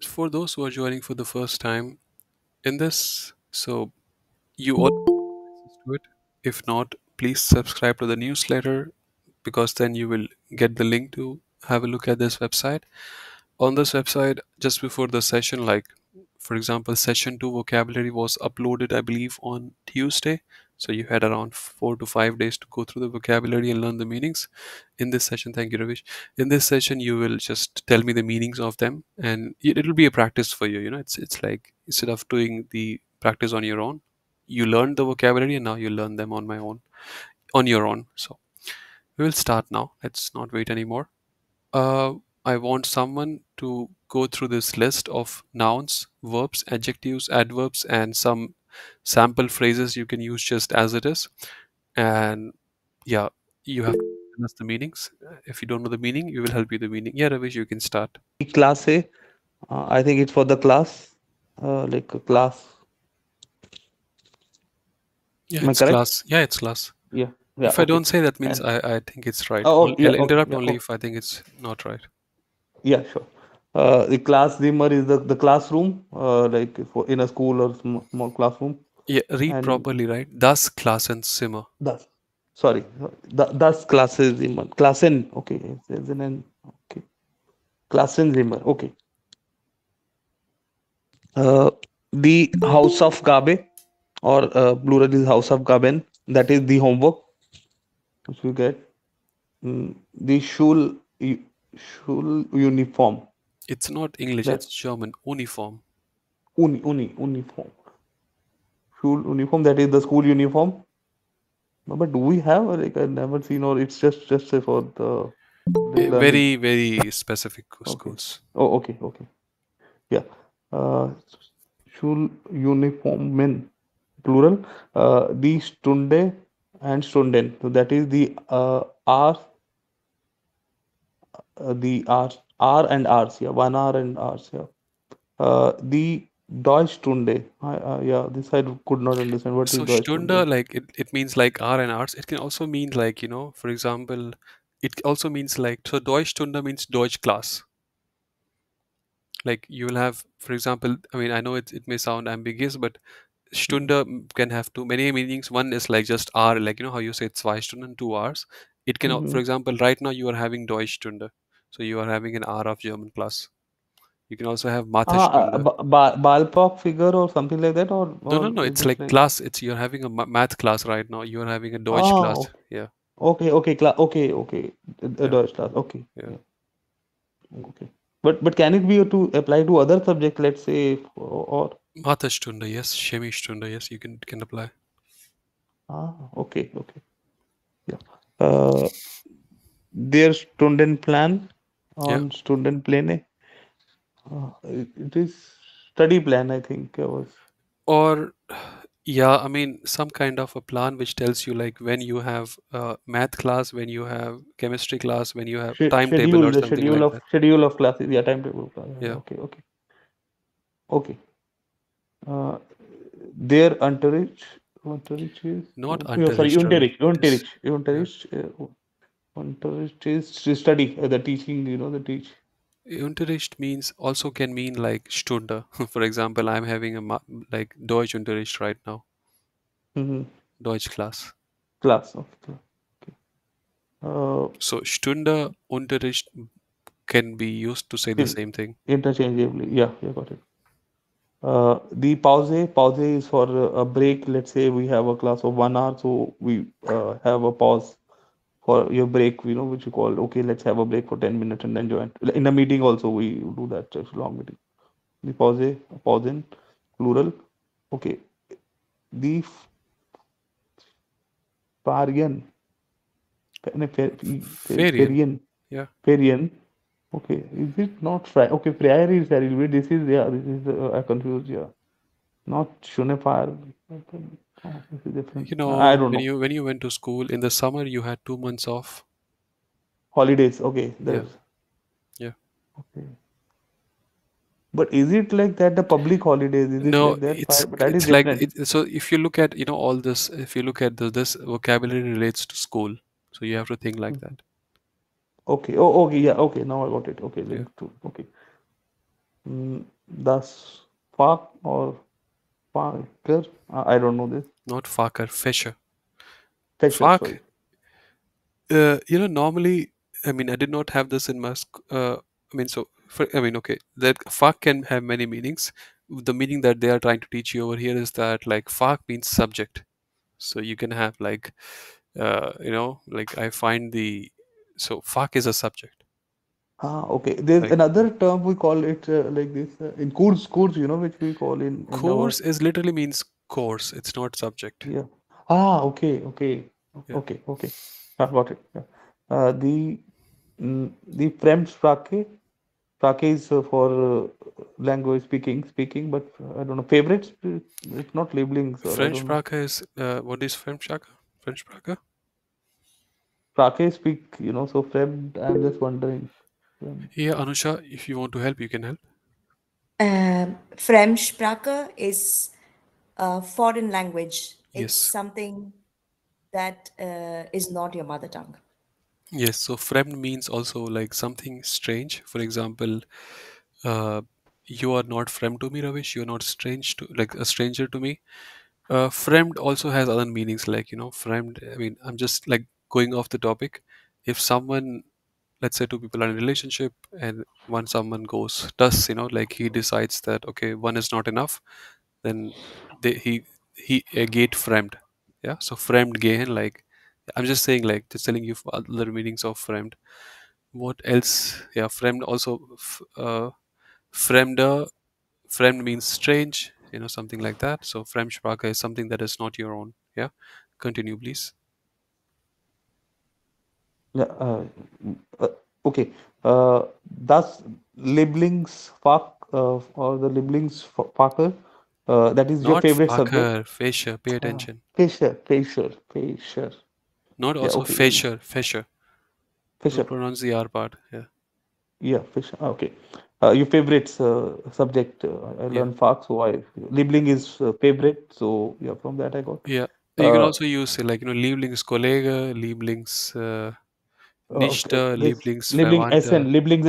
For those who are joining for the first time in this, so you all have access to it. If not, please subscribe to the newsletter because then you will get the link to have a look at this website. On this website, just before the session, like for example, session 2 vocabulary was uploaded, I believe, on Tuesday. So you had around 4 to 5 days to go through the vocabulary and learn the meanings. In this session, thank you, Ravish. In this session, you will just tell me the meanings of them, and it'll be a practice for you. It's like instead of doing the practice on your own, you learned the vocabulary, and now you learn them on your own. So we will start now. Let's not wait anymore. Uh, I want someone to go through this list of nouns, verbs, adjectives, adverbs, and some sample phrases you can use just as it is. And yeah, you have to tell us the meanings. If you don't know the meaning, we will help you the meaning. Yeah, Ravish, you can start. The class A, I think it's for the class, like a class. Yeah, Am I it's correct? class. Yeah, it's class. Yeah, yeah, If I okay. don't say that means And I think it's right. oh, yeah, I'll okay, interrupt yeah, only okay, if I think it's not right. yeah, sure. The class dimmer is the classroom, like for in a school or small classroom, Yeah, read and properly, right? Das Klassen Zimmer. thus, sorry, thus classes dimmer, classen, okay, there's an N, okay, classen dimmer, okay. Uh, the house of Gabe, or plural is house of Gaben, that is the homework which we get. The Schul uniform. It's not English, That it's German. Uniform. uniform. Schul uniform. That is the school uniform. No, but do we have like I've never seen, or it's just say for the learning. Very, very specific Okay. schools. Oh, okay, okay. Yeah. Uh, Schul uniformen plural. The Stunde and Stunden. So that is the R and R's. Yeah, 1 hour and R's. Yeah. The Deutschstunde. Yeah, this I could not understand. What is So Stunde, Deutschstunde? like it means like R and Arts. It can also mean like, for example, it also means like, so Deutschstunde means Deutsch class. Like you will have, for example, I mean, I know it may sound ambiguous, but Stunde can have too many meanings. One is like just hour, like how you say zwei Stunden, 2 hours. It can, Mm-hmm. for example, right now you are having Deutschstunde, so you are having an hour of German class. You can also have Mathestunde. Ballpark figure or something like that, No, no, or no. is It's it like like class. It's you're having a math class right now. You're having a Deutsch class. okay, Yeah, okay, yeah, Deutsch class, okay, yeah. yeah, okay. But can it be to apply to other subject, let's say, or Mathestunde, yes. Chemiestunde, yes. You can apply. okay, okay, yeah. Uh, their student plan Yeah. on student plane. It is study plan, I think. Was Or yeah, I mean some kind of a plan which tells you like when you have math class, when you have chemistry class, when you have timetable schedule, or the something like that. schedule of classes. Yeah, timetable class. Yeah, Yeah. okay, okay, okay. Uh, their entourage is Not oh, sorry, unterricht, Ravi. It is. Yeah. entourage is to study, the teaching. The teach. Unterricht means also can mean like Stunde. For example, I'm having a like Deutsch Unterricht right now. Mm-hmm. Deutsch class. Class of class. Okay. Uh, So Stunde, Unterricht can be used to say the in- same thing. interchangeably. Yeah, yeah, got it. The pause is for a break. Let's say we have a class of 1 hour, so we have a pause for your break, which you call, okay, let's have a break for 10 minutes and then join. In a meeting also, we do that, just long meeting. The pause in, plural. Okay. The Parian, Ferien. Parian, Yeah. Parian. Okay, is it not Fry? Okay, Friar is Sarilwe. This is, yeah, this is, I confused, yeah. Not Shunefire. Oh, this is different. I don't When know. you went to school in the summer, you had 2 months off. Holidays. Okay, Yeah. there's. Yeah. Okay. But is it like that, the public holidays? Is it No, like that? Fire, but that is it's like different. so if you look at all this, if you look at this vocabulary relates to school, so you have to think like Mhm. that. Okay. Oh, okay. Yeah. Okay. Now I got it. Okay. Yeah. Link to. Okay. Das Fak or Faker? I don't know this. Not Fakar, Fisher. Fisher, Fak, sorry. normally, I mean, I did not have this in my, I mean, so, I mean, okay, that Fak can have many meanings. The meaning that they are trying to teach you over here is that, like, Fak means subject. So you can have, like, like, I find the, so Fak is a subject. Okay. There's Like, another term we call it like this in course, which we call in our course is literally means course, it's not subject. yeah. Yeah. Okay. I got it. Yeah. The the Fremdsprache, Sprache is for language speaking, but I don't know favorites. It's not labeling, so I French don't know. Praga is, what is French Praga? French Praga? Sprache speak, so Fremd. I'm just wondering. Yeah, Anusha, if you want to help, you can help. Fremdsprache is a foreign language. It's Yes. something that is not your mother tongue. Yes, so fremd means also like something strange. For example, uh, you are not fremd to me, Ravish. You are not strange to, like, a stranger to me. Fremd also has other meanings, like, fremd. I mean, I'm just like going off the topic. If someone, let's say two people are in a relationship, and someone does, like, he decides that, okay, one is not enough, then they he gate fremd. Yeah, so fremd gain, like, I'm just saying, like, just telling you other meanings of fremd. What else? Yeah, fremd also, fremder. Fremd means strange, something like that. So Fremdsprache is something that is not your own. Yeah, continue, please. Yeah. Uh, okay. Das Lieblingsfach or the Lieblingsfache, that is your Not favorite subject. Facher, Fischer. Pay Ah, attention. Fisher. Not Yeah. also Okay. Fischer. Don't Fisher. pronounce the R part. Yeah, Yeah. Fisher. Okay. Your favorite subject. I yeah, learned Fach, so I Liebling is favorite. So yeah, from that I got. yeah. You can Uh, also use, like, Lieblingskollege, Lieblings okay. Nichte, This Liebling Lieblingsverwandter. Lieblings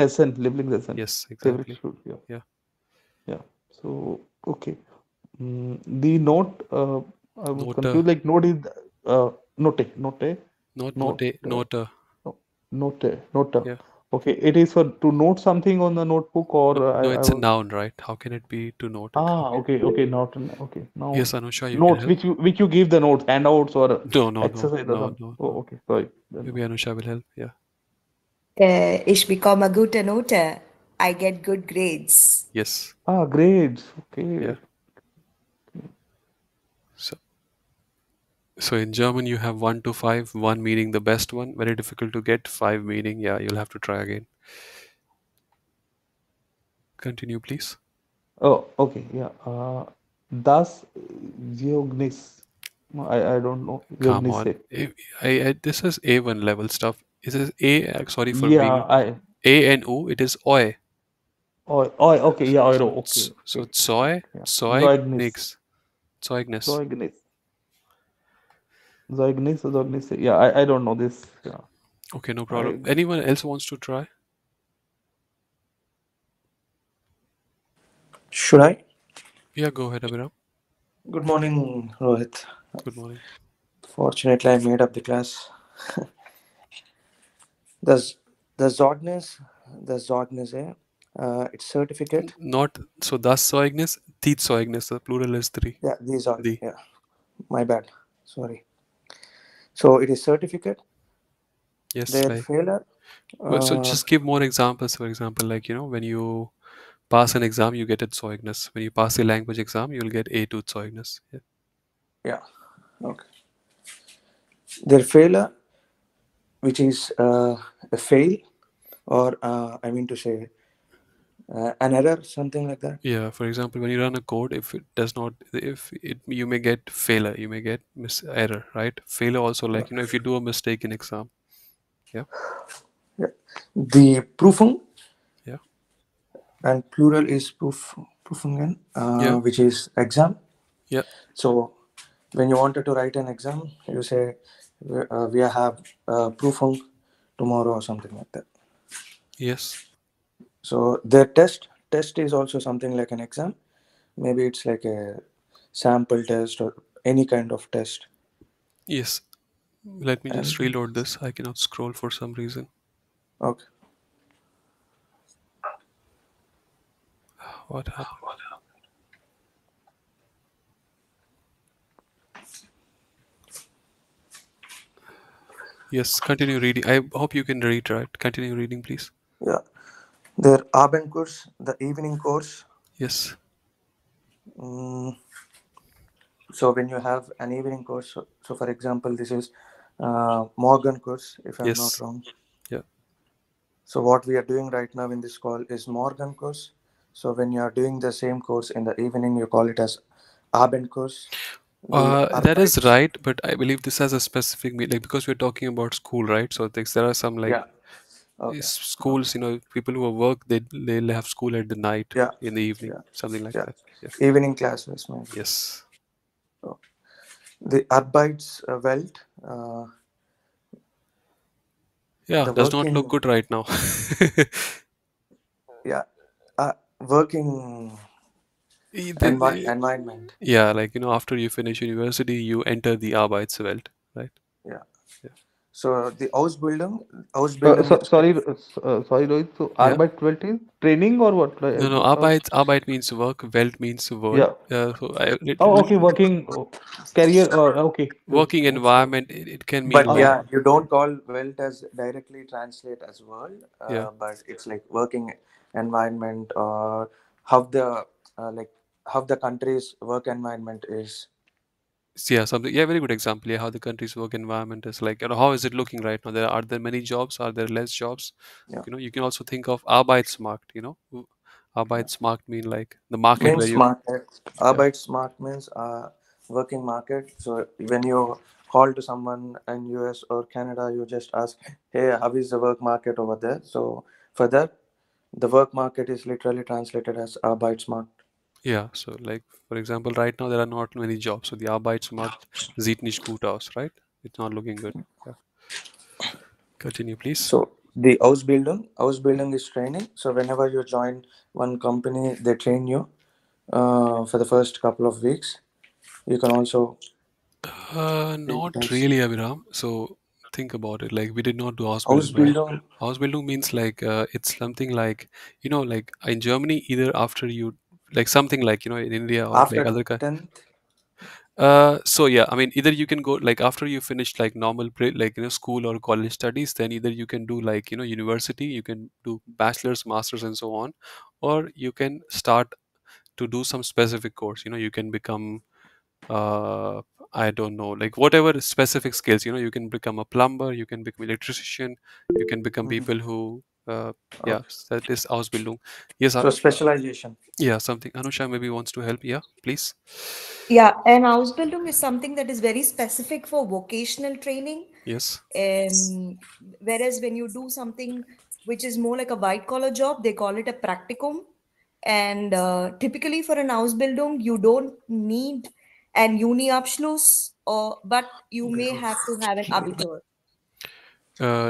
Essen. Yes, Favorite exactly. shoot. Yeah. Yeah. Yeah. So okay. The note, I was Note, confused. Like note is note, not note, note, note. no, note. Yeah. Okay, it is for to note something on the notebook, or No, no, I it's a was noun, right? How can it be to note it? How can... okay, not okay. Now Yes, Anusha, you can notes help. which you give the notes, handouts or No, no, no, exercise or no, something. no, Oh, no. okay, sorry. Then Maybe no. Anusha will help. Yeah. Ich bekomme gute Note. I get good grades. Yes. Grades. Yeah. Okay. So, so in German, you have 1 to 5, 1 meaning the best one, very difficult to get, 5 meaning, yeah, you'll have to try again. Continue, please. Oh, okay, yeah. Das Geognis. I don't know. Come on. Geognisse. This is A1 level stuff. This is sorry for Yeah, being A and O, it is Oi. okay, yeah, So, okay, so Zoi, yeah. Zeug, Zeugnis, nix. Zeugnis. Zeugnis, Zeugnis. Yeah, I don't know this. Yeah, Okay, no problem. I Anyone else wants to try? Should I? Yeah, go ahead, Abhiram. Good morning, Rohit. Good morning. Fortunately, I made up the class. The the Zognes, eh? It's certificate. Not, so das Zeugnis, die Zeugnis, the plural is three. Yeah, these are The, yeah. My bad. Sorry. So it is certificate. yes, Their like, failure. well, so Uh, just give more examples. For example, like, when you pass an exam, you get a Zeugnis. When you pass a language exam, you'll get A2 Zeugnis. Yeah. yeah. Okay. Their failure, which is a fail, or I mean to say an error, something like that. Yeah. For example, when you run a code, if it does not, if it, you may get failure, you may get error, right? Failure also, Yeah. like, if you do a mistake in exam. Yeah. Yeah. The proofing, Yeah. and plural is proofingen, Yeah. which is exam. Yeah. So when you wanted to write an exam, you say we have proofing tomorrow or something like that. Yes. So their test, test is also something like an exam. Maybe it's like a sample test or any kind of test. Yes. Let me just And reload this. I cannot scroll for some reason. okay. What happened? Yes, continue reading. I hope you can read, right? Continue reading, please. Yeah. Their Abend course, the evening course. Yes. Mm, so when you have an evening course, so for example, this is Morgan course, if I'm not Yes. wrong. Yeah. So what we are doing right now in this call is Morgan course. So when you are doing the same course in the evening, you call it as Abend course. The That is Arbeits, right, but I believe this has a specific meaning, like because we're talking about school, right? So there are some like yeah, okay, okay, schools, people who work, they'll have school at the night, yeah, in the evening, yeah, something like yeah. that. Yeah. Evening classes, maybe. Yes. So the Arbeits Welt, Yeah. the Does not look working, good right now. yeah, working environment. Yeah, like after you finish university, you enter the Arbeitswelt, right? Yeah. Yeah. So the Ausbildung is like, Sorry, Rohit. So, Yeah. Arbeit is training or what? No, no. Arbeit means work. Welt means world. Yeah. So Oh, okay. Working career. Okay. working Okay. environment. It can mean but like, yeah, Uh, you don't call Welt as directly translate as world, yeah. but it's like working environment or how the like how the country's work environment is. Yeah, something. Yeah, very good example. Yeah, how the country's work environment is like. How is it looking right now? There many jobs? Are there less jobs? Yeah, You can also think of Arbeitsmarkt. yeah. Arbeitsmarkt mean like the market where Means you. market. Yeah. Arbeitsmarkt means working market. So when you call to someone in US or Canada, you just ask, "Hey, how is the work market over there?" So for that, the work market is literally translated as Arbeitsmarkt. Yeah. So like for example, right now there are not many jobs. So the Arbeitsmarkt sieht nicht gut aus, right? It's not looking good. Yeah. Continue, please. So the Ausbildung is training. So whenever you join one company, they train you for the first couple of weeks. You can also take it Not as really, Abhiram. So think about it. Like we did not do Ausbildung, right? Ausbildung. Ausbildung means like it's something like like in Germany, either after you like something like in India or like After other 10th, so yeah, I mean either you can go like after you finish like normal like school or college studies, then either you can do like university, you can do bachelor's, masters, and so on, or you can start to do some specific course. You can become uh I don't know, like whatever specific skills. You can become a plumber, you can become electrician, you can become mhm, people who yeah, okay. that is Ausbildung. Yes, So specialization. yeah, something Anusha maybe wants to help. Yeah, please. Yeah, and Ausbildung is something that is very specific for vocational training. Yes. Um, Whereas when you do something which is more like a white collar job, they call it a practicum. And typically for an Ausbildung, you don't need an Uni-Abschluss, but you may have to have an Abitur.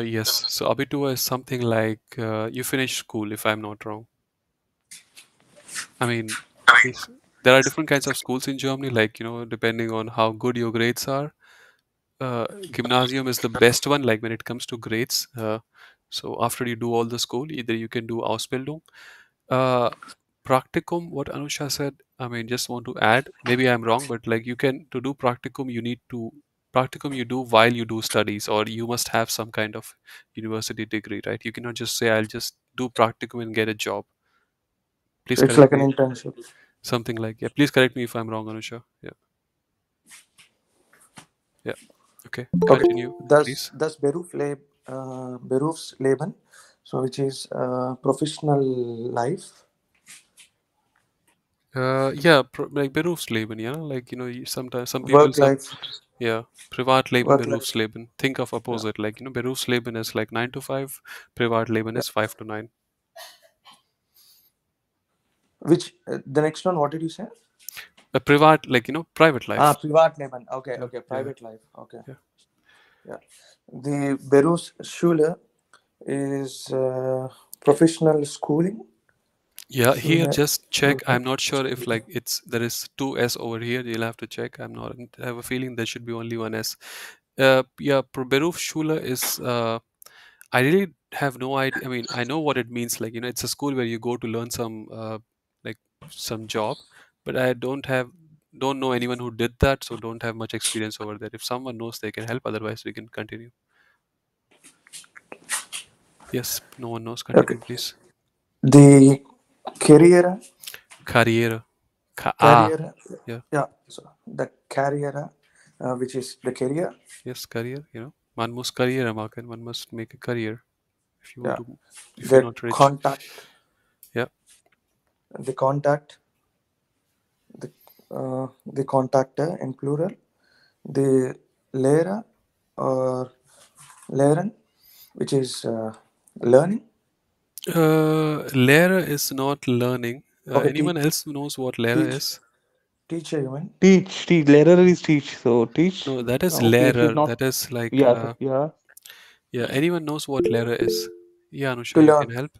Yes, so Abitur is something like you finish school, if I'm not wrong. I mean, yes, there are different kinds of schools in Germany, like, depending on how good your grades are. Gymnasium is the best one, like when it comes to grades. So after you do all the school, either you can do Ausbildung. Uh, Practicum, what Anusha said, I mean, just want to add, maybe I'm wrong, but like to do practicum, practicum you do while you do studies, or you must have some kind of university degree, right? You cannot just say, I'll just do practicum and get a job. Please So it's correct like an me. internship. Something like, yeah, please correct me if I'm wrong, Anusha. Yeah, yeah. Okay, Okay. continue, Thus, please. thus Berufsleben, so which is professional life, Yeah, like Berufsleben, like, sometimes some people, work life, yeah, Privatleben, work life. Berufsleben. Think of Yeah. opposite, like, Berufsleben is like 9 to 5, Privatleben Yeah. is 5 to 9. Which the next one? What did you say? Like, private life. Privatleben. Okay. Yeah, Okay. yeah, Private life. Okay. yeah. Yeah. The Berufsschule is professional schooling. Yeah, here Schule, just check. Schule, I'm not sure if Schule. like it's there is two S over here. You'll have to check. I'm not. I have a feeling there should be only one S. Yeah, Berufsschule is. I really have no idea. I mean, I know what it means. Like, it's a school where you go to learn some like some job, but I don't know anyone who did that, so don't have much experience over there. If someone knows, they can help. Otherwise, we can continue. Yes, no one knows. Okay. Continue, please. The career, Carriera. career, Yeah. yeah. So the career, which is the career, Yes, career. One must career market. One must make a career if you want yeah. to. If you're The not rich. contact, Yeah. the contact, the contactor in plural, the lehrer or lehren, which is learning. Lehrer is not learning. Okay, Anyone else knows what Lehrer teach, is? teacher, you mean? Teach. Lehrer is teach. So teach. No, that is Okay, she's Lehrer. not. That is like, Yeah, yeah. yeah. Anyone knows what Lehrer is? Yeah, To Anusha, you can learn, help.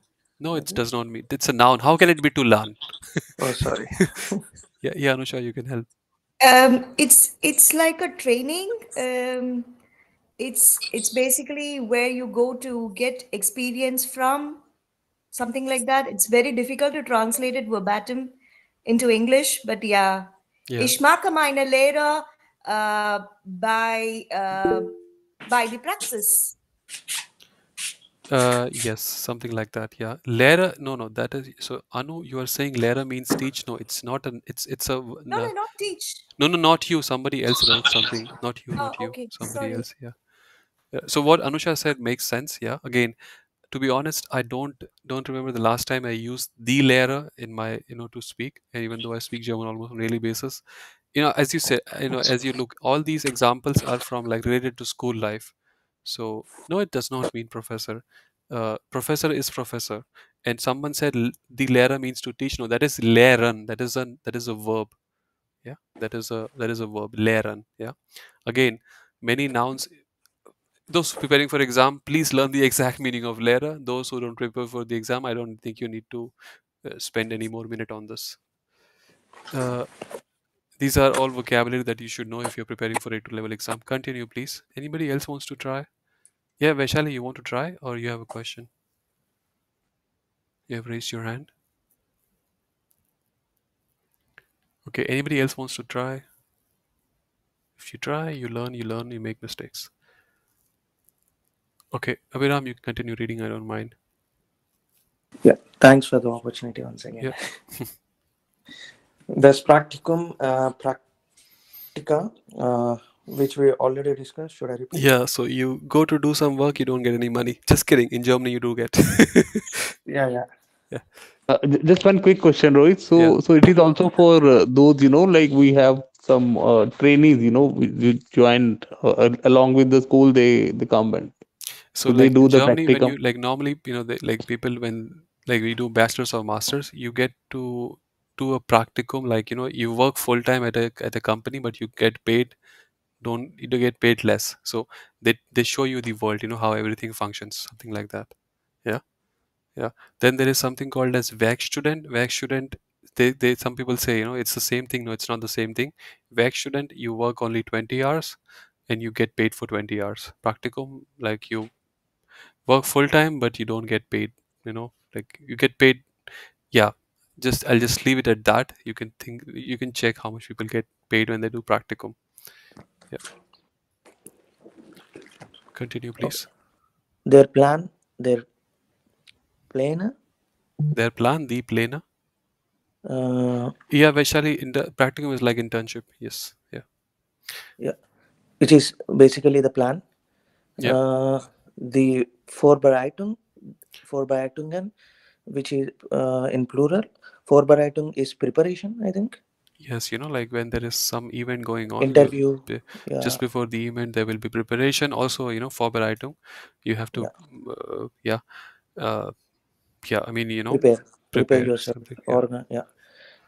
No, it maybe. does not mean. It's a noun. How can it be to learn? Oh, sorry. Yeah, Anusha, you can help. It's like a training. It's basically where you go to get experience from, something like that. It's very difficult to translate it verbatim into English, but yeah. Yeah. Ich mache meine Lehre by the praxis. Yes, something like that. Yeah, Lehrer. No. That is so. Anu, you are saying Lehrer means teach. No, it's not an. It's a. No, No, no, not teach. no, not you. Somebody else wrote something. Not you. Oh, Not you. okay. Somebody Sorry. else. Yeah. So what Anusha said makes sense. Yeah. Again, to be honest, I don't remember the last time I used the Lehrer in my to speak. And even though I speak German almost on a daily basis, as you said, as you look, all these examples are from like related to school life. So no, it does not mean professor. Professor is professor. And someone said the Lehrer means to teach. No, that is lehren. That is a verb. Yeah, that is a verb. Lehren. Yeah. Again, many nouns. Those preparing for exam, please learn the exact meaning of Lehrer. Those who don't prepare for the exam, I don't think you need to spend any more minute on this. Uh, these are all vocabulary that you should know if you're preparing for A2 level exam. Continue, please. Anybody else wants to try? Yeah, Vaishali, you want to try or you have a question? You have raised your hand. Okay, anybody else wants to try? If you try, you learn, you make mistakes. Okay, Abhiram, you can continue reading, I don't mind. Yeah, thanks for the opportunity once again. Yeah. There's practicum, practica, which we already discussed. Should I repeat? Yeah, so you go to do some work, you don't get any money. Just kidding. In Germany, you do get. Yeah, yeah. Yeah. Just one quick question, Rohit. Yeah. So it is also for those, like we have some trainees, we joined along with the school. They come and So so they like do in the Germany, when practicum. you like normally, they, like people when like we do bachelor's or master's, you get to do a practicum. Like you work full time at a company, but you get paid. Don't you do get paid less. So they show you the world. How everything functions. Something like that. Yeah. Yeah. Then there is something called as Werkstudent. Werkstudent. They some people say it's the same thing. No, it's not the same thing. Werkstudent, you work only 20 hours and you get paid for 20 hours. Practicum, like you work full time but you don't get paid, like you get paid. Yeah, I'll just leave it at that. You can check how much people get paid when they do practicum. Yeah, continue Okay. please. Their plan, their plan. Their plan, the planner. Uh, Yeah, Vaishali, in the practicum is like internship. Yes. Yeah. yeah, which is basically the plan. Yeah. The Vorbereitungen, which is in plural. Vorbereitung is preparation, I think. Yes, like when there is some event going on, Interview. just Yeah, before the event there will be preparation. Also, Vorbereitung, you have to, yeah. yeah, uh, yeah. I mean, Prepare prepare yourself. something. Yeah. Yeah.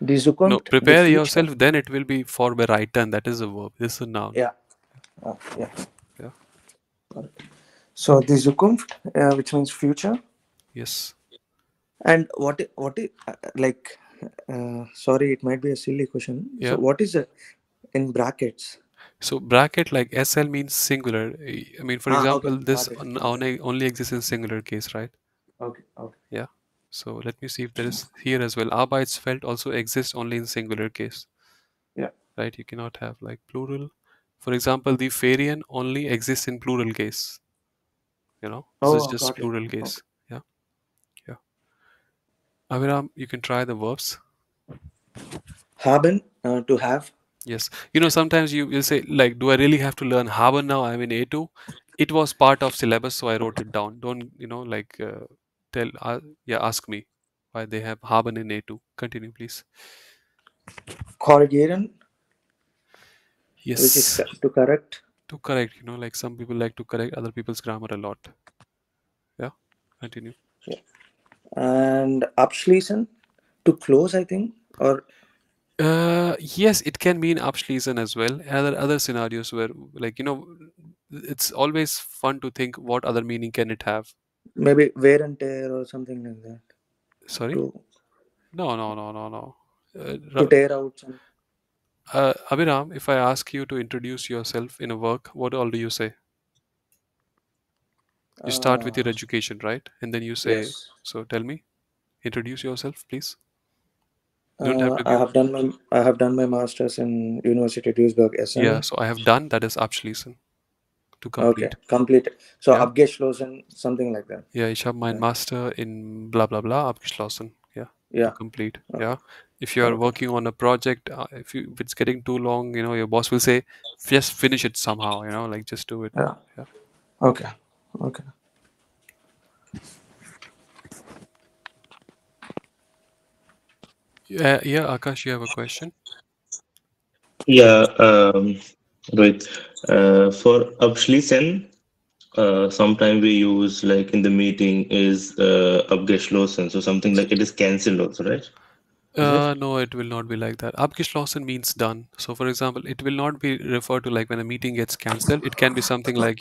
Die No, Zukunft, the prepare future. yourself. Then it will be Vorbereiten. That is a verb. This is a noun. Yeah, yeah. Yeah. So die Zukunft, which means future. Yes. And like, sorry, it might be a silly question. So Yeah. what is in brackets? So bracket like SL means singular. I mean, for Okay, example, this got it. Okay, only exists in singular case, right? okay, okay. Yeah. So let me see if there is here as well. Arbeitsfeld also exists only in singular case, Yeah. right? You cannot have like plural. For example, the Ferian only exists in plural case. This is Oh, just got it. plural Okay. case. Yeah. Yeah. Aviram, you can try the verbs. Haben, to have. Yes. Sometimes you say like, do I really have to learn haben now? I'm in A2. It was part of syllabus, so I wrote it down. Don't like tell yeah, ask me why they have haben in A2. Continue, please. Korrigieren, which is Yes. to correct. To correct, like some people like to correct other people's grammar a lot. Yeah. Continue. Yeah. And abschließen, to close, I think. Or Yes, it can mean abschließen as well. Other scenarios where like it's always fun to think what other meaning can it have. maybe wear and tear or something like that. Sorry? To No, no, no, no, no. to tear out some. Abhiram, if I ask you to introduce yourself in a work, what all do you say? You start with your Uh, education, right? And then you say, yes. so tell me, introduce yourself, please. You don't have to I give. have done my masters in University Duisburg, Yeah, Essen. so I have done, that is abschließen, to Okay, complete. complete. So Yeah. abgeschlossen, something like that. Yeah, ich habe mein Yeah. Master in blah blah blah abgeschlossen. Yeah, to Yeah. complete. Oh, Yeah. If you are okay. working on a project, if it's getting too long, your boss will say, just finish it somehow, like just do it. Yeah. Yeah. Okay. Okay. Yeah, yeah, Akash, you have a question? Yeah, right. For abschließen, sometimes we use like in the meeting is abgeschlossen, so something like it is cancelled also, right? Is it? No, it will not be like that. Abgeschlossen means done. So, for example, it will not be referred to like when a meeting gets cancelled. It can be something like,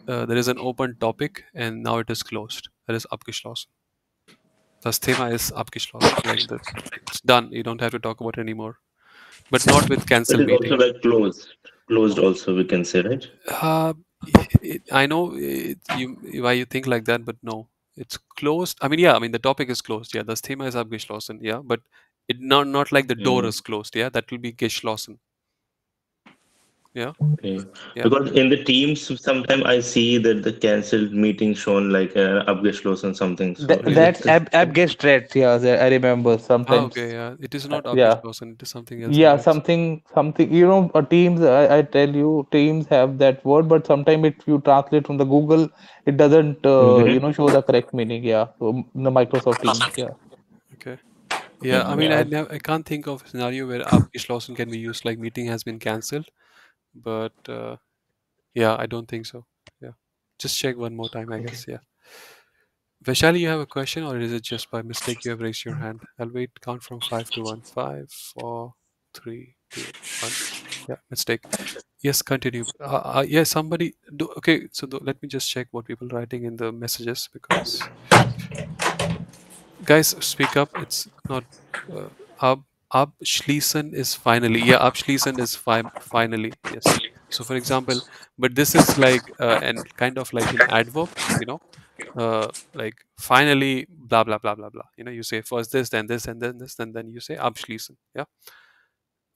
there is an open topic and now it is closed. That is abgeschlossen. Das Thema is abgeschlossen. Like it's done. You don't have to talk about it anymore. But not with It cancel is also meeting. like closed. Closed also we can say, right? Uh, I know why you think like that, but no, it's closed. I mean, yeah, I mean the topic is closed. Yeah, das Thema is abgeschlossen. Yeah, but it not like the door Mm, is closed. Yeah, that will be geschlossen. Yeah, okay. yeah. Because in the teams, sometimes I see that the cancelled meeting shown like abgeschlossen something. So is Really? That's it the ab same? gestret. Yeah, I remember Ah, okay. sometimes. Yeah, it is not Yeah, abgeschlossen. It is something else, I yeah, guess. something. Teams. I tell you, teams have that word, but sometimes if you translate from the Google, it doesn't. Mm-hmm. Show the correct meaning. Yeah, so the Microsoft Teams. Yeah. Okay. Yeah, I Mm-hmm. mean, Yeah. I can't think of a scenario where abgeschlossen can be used like meeting has been cancelled, but yeah, I don't think so. Yeah, just check one more time, I Okay. guess. Yeah. Vaishali, you have a question, or is it just by mistake you have raised your hand? I'll wait, count from five to one. Five, four, three, two, one. Yeah, mistake. Yes, continue. Yes, somebody do. Okay, so let me just check what people writing in the messages because guys, speak up. It's not. Ab Abschließen is finally. Yeah, Abschließen is finally. Yes. So, for example, but this is like and kind of like an adverb. Like finally, blah blah blah blah blah. You say first this, and then this, and then you say abschließen. Yeah,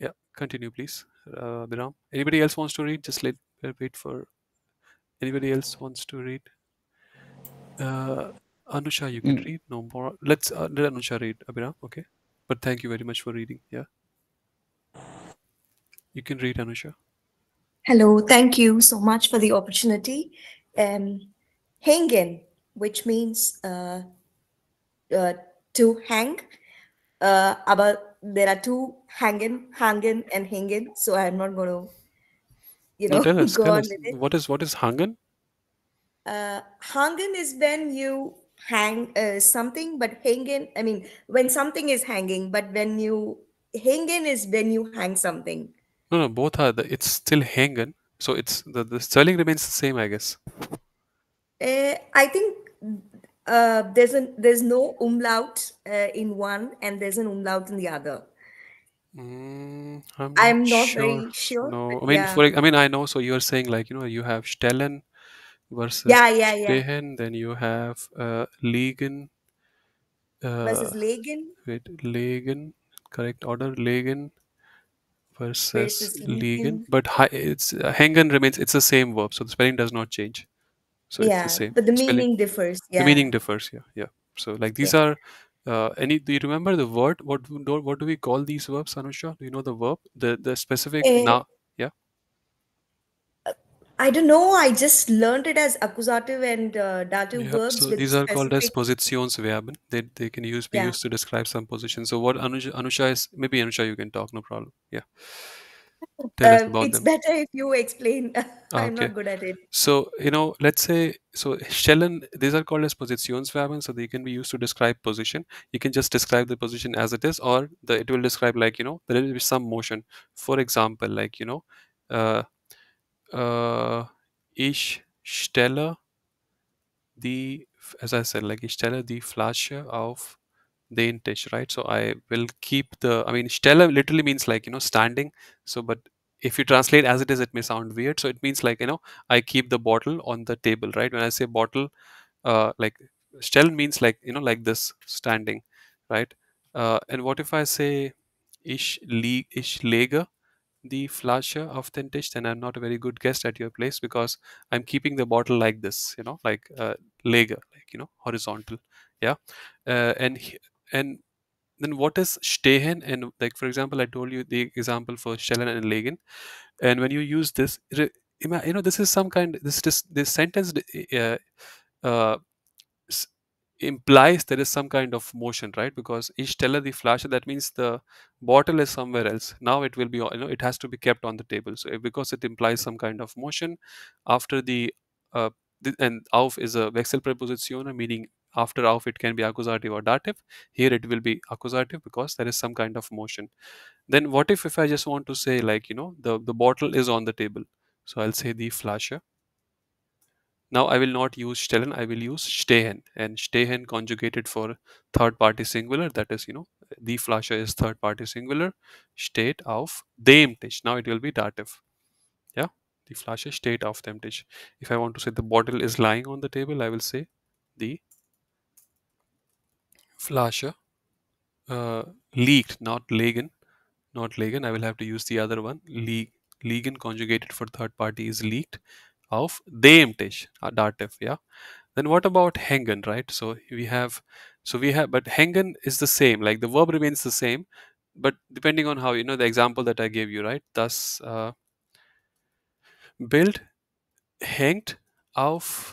yeah. Continue, please, Biram. Anybody else wants to read? Just wait for anybody else wants to read. Uh, Anusha, you can Mm. read. No more. Let Anusha read, Abhiram. Okay. But thank you very much for reading. Yeah, you can read, Anusha. Hello, thank you so much for the opportunity. Hängen, which means uh, to hang. About there are two hangen and hängen. So I'm not going to, No, tell us. go Tell on us. with it. What is hangen? Hangen is when you hang something, but hängen, I mean, when something is hanging, but when you hängen is when you hang something. No, no. Both are it's still hangen. So it's the spelling remains the same, I guess. I think there's no umlaut in one, and there's an umlaut in the other. I'm not I'm not sure. very sure, but No, I mean, yeah, I mean, I know. So you're saying like, you have Stellen versus yeah. Stehen, then you have Ligen, uh, Versus Legen wait, Legen, correct order, Legen versus versus Ligen. Legen. But it's Hengen remains. It's the same verb, so the spelling does not change. So it's the Yeah, same but the spelling. meaning differs. The Yeah, meaning differs. Yeah, yeah. So like these yeah. are any. Do you remember the word? What do we call these verbs, Anusha? Do you know the verb? The specific Eh, now. Yeah. I don't know. I just learned it as accusative and dative Yeah, verbs so with these are called as specific. Positionsverben. They can be Yeah. used to describe some position. So what Anusha is, maybe Anusha you can talk, no problem. Yeah, tell us about It's them. better if you explain. I'm Okay. not good at it. So let's say Stellen. These are called as Positionsverben. So they can be used to describe position. You can just describe the position as it is, or it will describe like there will be some motion. For example, like uh, uh, ich stelle die, as I said, like ich stelle die Flasche auf den Tisch, right? So I will keep I mean, stelle literally means like, standing. So, but if you translate as it is, it may sound weird. So it means like, I keep the bottle on the table, right? When I say bottle, like stell means like, like this, standing, right? And what if I say ich lege the Flasche auf den Tisch, then I'm not a very good guest at your place because I'm keeping the bottle like this, like lege, like horizontal. Yeah. And and then what is stehen? And like for example, I told you the example for stellen and legen. And when you use this, this is some kind. This sentence uh, uh, s- implies there is some kind of motion, right? Because ich stelle die Flasche, that means the bottle is somewhere else. Now it will be, it has to be kept on the table. So because it implies some kind of motion after uh, and auf is a Wechselpräposition, meaning after auf it can be accusative or dative. Here it will be accusative because there is some kind of motion. Then what if I just want to say like, the bottle is on the table. So I'll say die Flasche. Now I will not use stellen, I will use stehen. And stehen conjugated for third party singular, that is, die Flasche is third party singular, steht auf dem Tisch. Now it will be dative. Yeah, die Flasche steht auf dem Tisch. If I want to say the bottle is lying on the table, I will say die Flasche liegt, not legen. Not legen. I will have to use the other one. Liegen conjugated for third party is liegt auf dem Tisch. Dative. Yeah. Then what about hängen, right? But hängen is the same. Like the verb remains the same, but depending on how the example that I gave you, right? Das Bild hängt an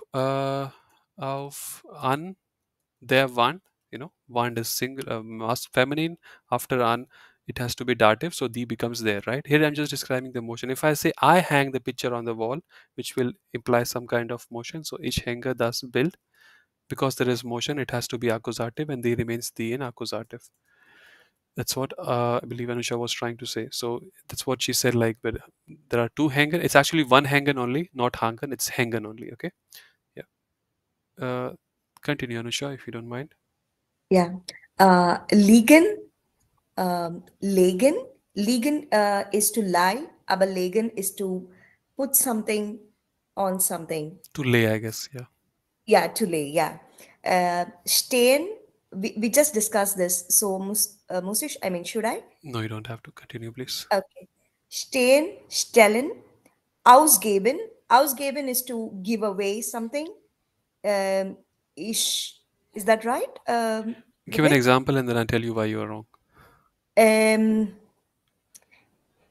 der Wand. Wand is single, feminine. After an, it has to be dative, so the becomes there, right? Here I'm just describing the motion. If I say I hang the picture on the wall, which will imply some kind of motion. So ich hänge das Bild. Because there is motion, it has to be accusative, and the remains the in accusative. That's what I believe Anusha was trying to say. So that's what she said. Like, but there are two hangen. It's actually one hangen only, not hangen. It's hangen only. Okay. Yeah. Uh, Continue, Anusha, if you don't mind. Yeah. Liegen, legen. Liegen is to lie. Aber legen is to put something on something. To lay, I guess. Yeah. Yeah, to lay. Yeah. Stehen. We just discussed this. So, Musish, I mean, should I? No, you don't have to continue, please. Okay. Stehen, stellen, ausgeben. Ausgeben is to give away something. Um, is that right, Give an Vivek? example, and then I'll tell you why you are wrong. Um,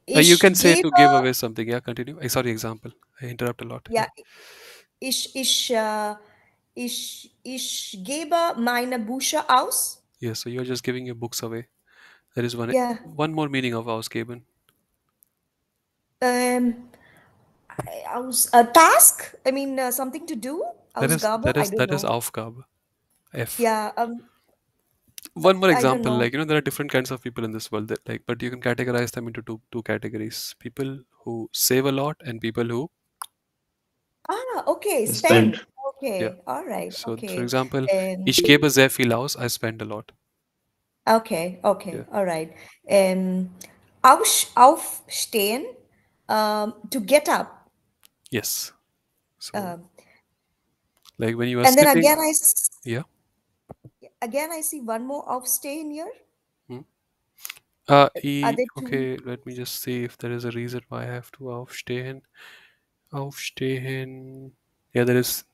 You ich can say to gebe, give away something. Yeah. Continue. Sorry, example. I interrupt a lot. Yeah. ja, ich gebe meine Bücher aus. Yeah. So you're just giving your books away. There is Ja, one more meaning of ausgeben. ähm, task. I mean, something to do. That is Ausgabe. that I is don't that is know. Aufgabe. F. Yeah. One more I don't example, know. like there are different kinds of people in this world that like, but you can categorize them into two categories: people who save a lot and people who Ah, okay. Spend. Spend. Yeah. Okay, all right, So, for okay. example, Um, ich gebe sehr viel aus. I spend a lot. okay, Yeah. okay, all right. Aufstehen, to get up. Yes. So, Um, like when you are and then sitting. Yeah. again I see one more aufstehen here. Hmm. Are there two? Okay, let me just see if there is a reason why I have to aufstehen. Aufstehen. Yeah, there is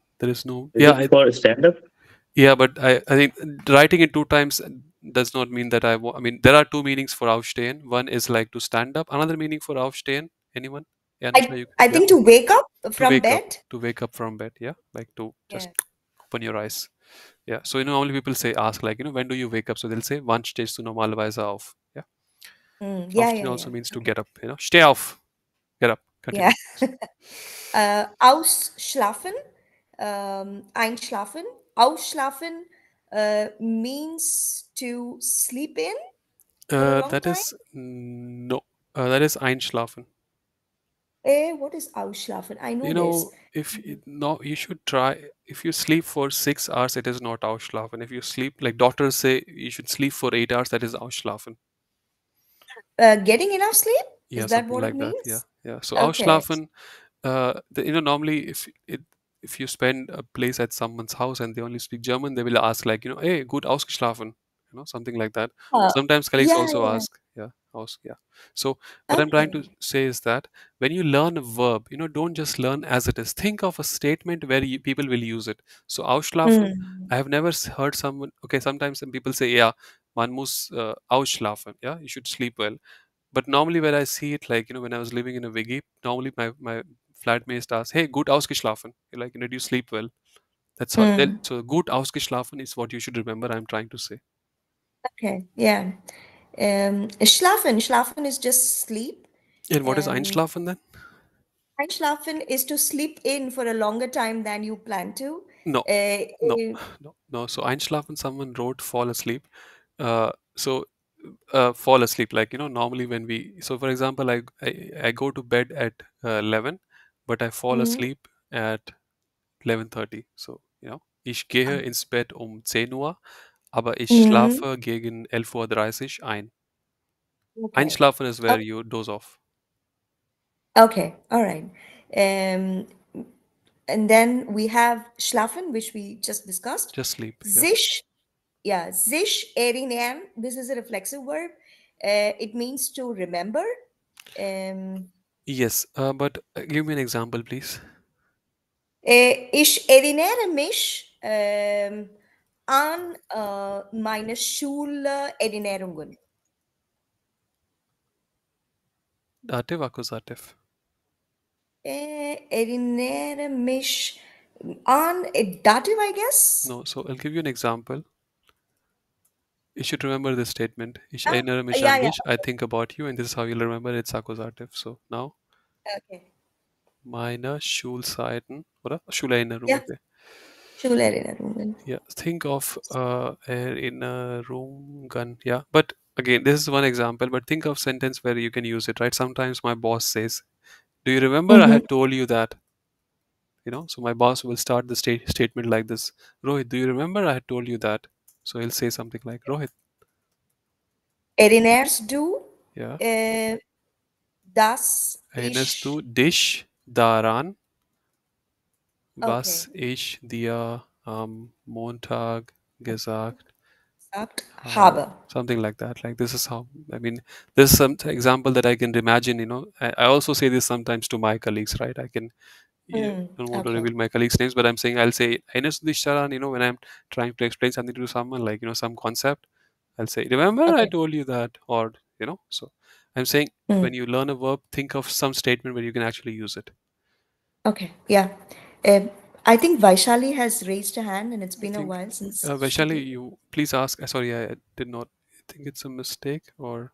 no. Is it for stand up? Yeah, but I think writing it two times does not mean that I mean, there are two meanings for aufstehen. One is like to stand up. Another meaning for aufstehen. Anyone? Yeah, Anushka, I yeah. think to wake up To from wake up. bed. To wake up from bed. Yeah, like to just Yeah. open your eyes. Yeah. So normally people ask like when do you wake up? So they'll say wann stehst du normalerweise auf? Yeah. Yeah, Aufstehen yeah, also yeah. means to Okay. get up. Steh auf. Get up. Yeah. Continue, please. Ausschlafen, einschlafen. Ausschlafen means to sleep in for a long That time. is no. That is einschlafen. What is ausschlafen? I know You this. know, if no, you should try. If you sleep for 6 hours, it is not ausschlafen. If you sleep, like doctors say, you should sleep for 8 hours. That is ausschlafen. Getting enough sleep? Yeah, Is that something what it like that. Yeah, means? yeah. So Okay. ausschlafen, normally if you spend a place at someone's house and they only speak German, they will ask like, hey, gut ausgeschlafen, something like that. Sometimes colleagues Yeah, also yeah. ask, yeah, yeah. So what I'm trying to Okay. say is that when you learn a verb, don't just learn as it is. Think of a statement where people will use it. So ausschlafen, Mm. I have never heard someone. Okay, sometimes some people say, yeah, man muss ausschlafen. Yeah, you should sleep well, but normally when I see it, like, when I was living in a Wiggy, normally my flatmates ask, hey, gut ausgeschlafen. Like, do you sleep well? That's how, Mm. so gut ausgeschlafen is what you should remember, I'm trying to say. Okay. Yeah. Schlafen is just sleep, And what is and einschlafen then? einschlafen is to sleep in for a longer time than you plan to. No, Uh, no, uh, no. So einschlafen, someone wrote fall asleep. So fall asleep, like, normally when so for example, I go to bed at 11, but I fall mhm. asleep at 11:30. So, ich gehe Ah, ins Bett um 10 Uhr, aber ich mhm. schlafe gegen 11:30 Uhr ein. Okay. Einschlafen is Oh, where you doze off. okay. All right. Um, and then we have schlafen, which we just discussed. Just sleep. Yeah. Sich, yeah, sich erinnern. This is a reflexive verb. It means to remember. Um, Yes. But give me an example, please. Ich erinnere mich an meine Schulerinnerungen. Dative, accusative. Erinnere mich an a dative, I guess. No. So I'll give you an example. You should remember this statement. Ich Ah, erinnere mich yeah, an yeah. dich. I think about you, and this is how you'll remember. It's accusative. So now, Okay. meine Schulzeiten, oder? Schulerinnerung. Yeah, Okay. Schulerinnerungen. Yeah, think of Erinnerungen. Yeah, but again, this is one example. But think of sentence where you can use it, right? Sometimes my boss says, "Do you remember I Mm-hmm. had told you that?" So my boss will start the statement like this: "Rohit, do you remember I had told you that?" So he'll say something like, "Rohit, Erinnerst du, yeah, äh, dass erinnerst du ich. dich daran, was Okay. ich dir am Montag gesagt Gesagt habe?" habe. Something like that. Like, this is how, I mean, this is some example that I can imagine. I also say this sometimes to my colleagues, right? I can, don't want to Okay. reveal my colleagues' names, but I'm saying, I'll say, Ines Dishtaran, when I'm trying to explain something to someone, like, some concept, I'll say, remember I Okay. told you that, or, so I'm saying, Mm. when you learn a verb, think of some statement where you can actually use it. Okay. Yeah. Um, I think Vaishali has raised a hand, and it's I been a think, while since she Vaishali, did. you please ask. Sorry, I did not. I think it's a mistake. Or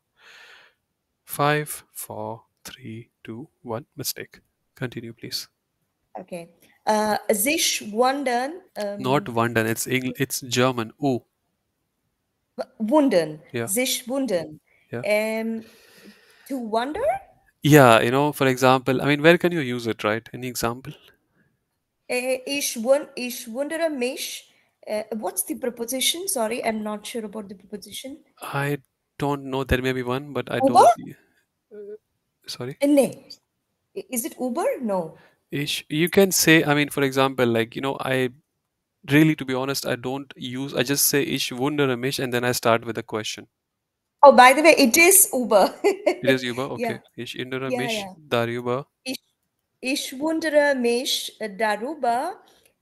5, 4, 3, 2, 1. Mistake. Continue, please. Okay. Sich wundern, Not wandern. It's German. Oh, wundern, yeah, sich wundern. yeah, Um, to wonder? yeah. For example, I mean, where can you use it, right? Any example? Ish wundere mich. What's the preposition? Sorry, I'm not sure about the preposition. I don't know. There may be one, but I Uber? don't. Sorry. Nee. Is it Uber? No. Ish. You can say. I mean, for example, like I really, to be honest, I don't use. I just say ich wundere mich, and then I start with a question. Oh, by the way, it is Uber. It is über. Yeah, Okay. Ich erinnere yeah, mich yeah. darüber. Ich, ich wundere mich darüber.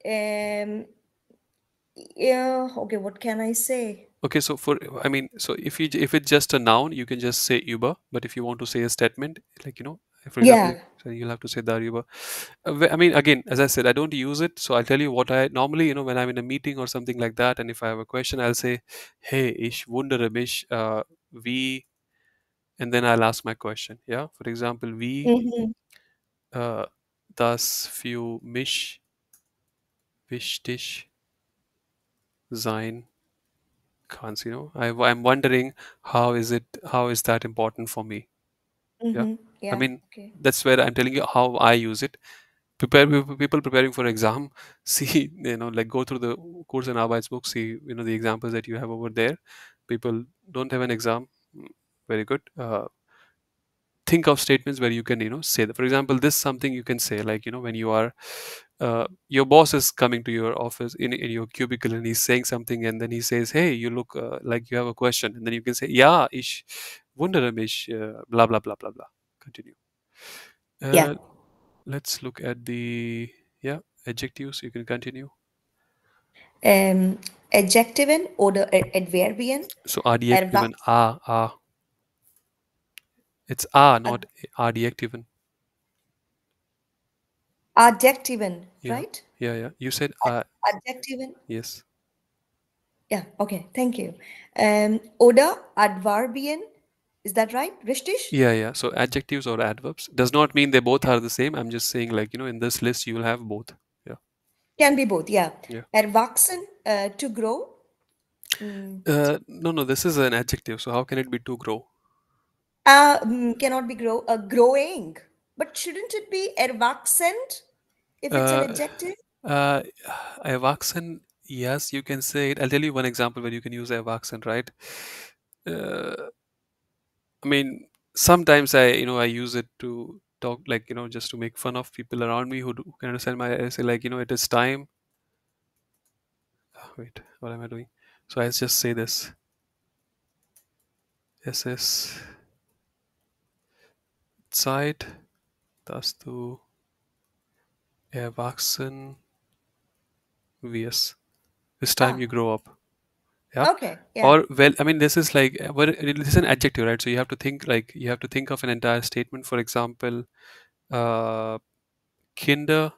Um, yeah, okay, what can I say? Okay, so I mean, so if it's just a noun, you can just say über. But if you want to say a statement, like for example, Yeah. so you'll have to say darüber. I mean, again, as I said, I don't use it, so I'll tell you what I normally, when I'm in a meeting or something like that, and if I have a question, I'll say, "Hey, ich wundere mich, wie," and then I'll ask my question. Yeah, for example, wie Mm-hmm. uh, das für mich wichtig sein kann. I'm wondering how is that important for me. Yeah, Mm-hmm. I Yeah. mean, Okay. that's where I'm telling you how I use it. People preparing for exam, see, like go through the course and Arbeitsbook, see, the examples that you have over there. People don't have an exam. Very good. Think of statements where you can, say that. For example, this something you can say, like, when you are, your boss is coming to your office in your cubicle and he's saying something, and then he says, "Hey, you look like you have a question," and then you can say, "Yeah, ich wundere mich, blah blah blah blah blah." Continue. Yeah. Uh, let's look at the, yeah, adjectives. You can continue. Ähm, Adjektiven oder Adverbien. So adjectiven, Erwachsen. it's a, not adjectiven. Adjektiven, Yeah, right? yeah, yeah. You said Adjektiven. yes. Yeah, okay, thank you. Oder Adverbien. Is that right? Richtig? Yeah, yeah. So adjectives or adverbs does not mean they both are the same. I'm just saying, like, in this list you will have both. Yeah, Can be both, yeah. yeah. Erwachsen, to grow. Mm. No, no. This is an adjective. So how can it be to grow? Cannot be growing. But shouldn't it be erwachsen if it's an Uh, adjective? uh, erwachsen. Yes, you can say it. I'll tell you one example where you can use erwachsen, right? Uh, I mean, sometimes I use it to talk, like, just to make fun of people around me who can understand my. I say, like, it is time. Wait, what am I doing? So I just say this. Es ist Zeit, dass du erwachsen wirst. It's time Ah, you grow up. Yeah. okay, yeah. Or, well, I mean, this is like, this is an adjective, right? So you have to think, like, you have to think of an entire statement. For example, uh, Kinder,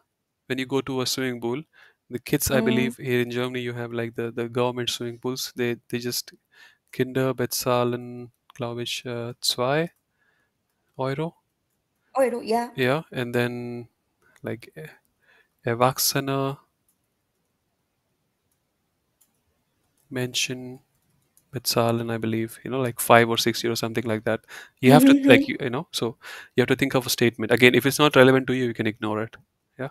when you go to a swimming pool, the kids, I Mm. believe here in Germany, you have like the government swimming pools. They just Kinder bezahlen, glaube ich, 2 Euro. Oh, yeah. Yeah, and then like Erwachsene Menschen bezahlen, I believe, like 5 or 6 or something like that. You have to, like, Mm-hmm. so you have to think of a statement. Again, if it's not relevant to you, you can ignore it. Yeah.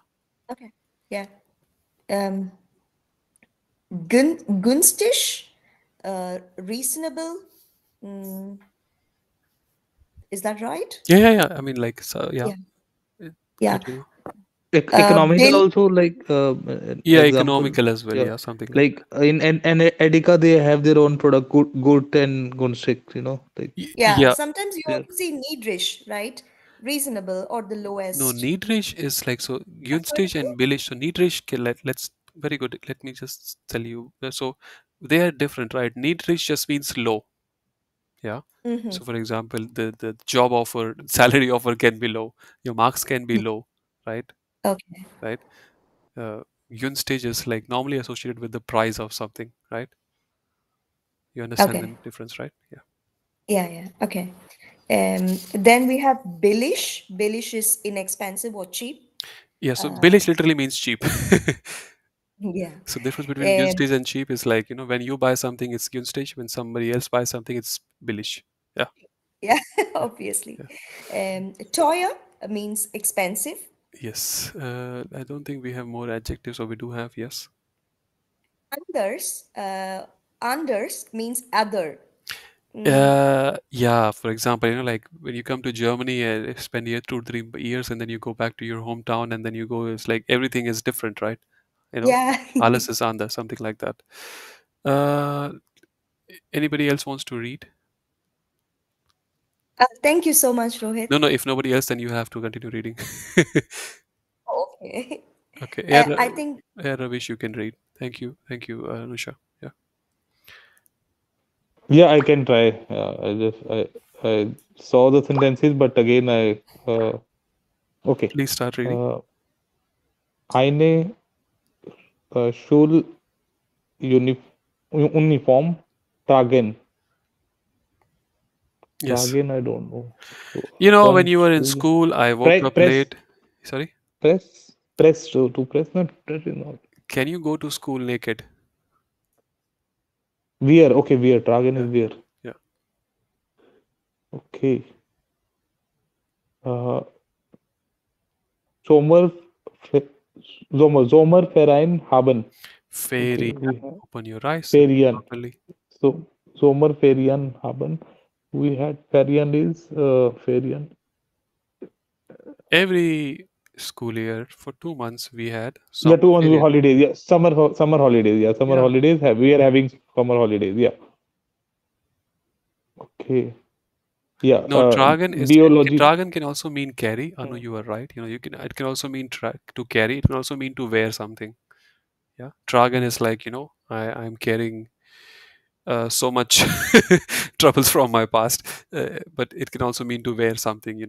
Okay, yeah. Um, günstig, reasonable. Mm, is that right? Yeah, yeah, yeah. I mean, like, so, yeah. Yeah. uh, Yeah. Continue. Economical Bill. also, like an Yeah, example. economical as well. Yeah, Yeah, something like. like in Edeka they have their own product, good and Gunstick, like Yeah. Yeah. Sometimes you they're also see niedrig, right? Reasonable or the No, lowest. niedrig is like, so günstig Affordable? and billig. So niedrig, okay, let's, very good. Let me just tell you. So they are different, right? Niedrig just means low. Yeah. Mm-hmm. So for example, the job offer, salary offer can be low. Your marks can be low, right? Okay. Right. Uh, günstig is like normally associated with the price of something, right? You understand Okay. the difference, right? Yeah. Yeah, yeah. Okay. Then we have billish. Billish is inexpensive or cheap. Yeah. So Uh, billig literally means cheap. yeah. So difference between Um, günstig and cheap is like, when you buy something, it's günstig. When somebody else buys something, it's billig. Yeah. yeah, obviously. Yeah. Teuer means expensive. Yes. I don't think we have more adjectives, or we do have. Yes. Anders, Anders means other. Mm, Yeah. For example, like when you come to Germany, spend here 2 3 years, and then you go back to your hometown, and then you go. It's like everything is different, right? You know, yeah. alles is anders, something like that. Uh, Anybody else wants to read? Thank you so much, Rohit. No, no. If nobody else, then you have to continue reading. Okay. Okay. Yeah, I think yeah, Ravish, you can read. Thank you, Anusha. Yeah, Yeah, I can try. I saw the sentences, but again I okay. please start reading. Uh, eine Schuluniform tragen. Yes. Tragen, I don't know. So When one you were in Schul school, I woke up press late. Sorry. press to press, not press is not Can you go to school naked? wear. Okay, wear. Tragen Yeah, is wear. yeah. Okay. Uh, Sommer Sommerferien haben. Okay, Fairy. we have Open your eyes. Read Ferien. properly. So Sommerferien haben. We had Ferien is Ferien. Every school year for 2 months we had Yeah, summer 2 months period. holidays. Yeah, summer holidays. Yeah, summer Yeah. holidays. We are having summer holidays. Yeah. Okay. Yeah. No, dragon is Biology. dragon can also mean carry. I know Hmm. you are right. You can. It can also mean to carry. It can also mean to wear something. Yeah. Dragon is like I'm carrying so much troubles from my past, but it can also mean to wear something.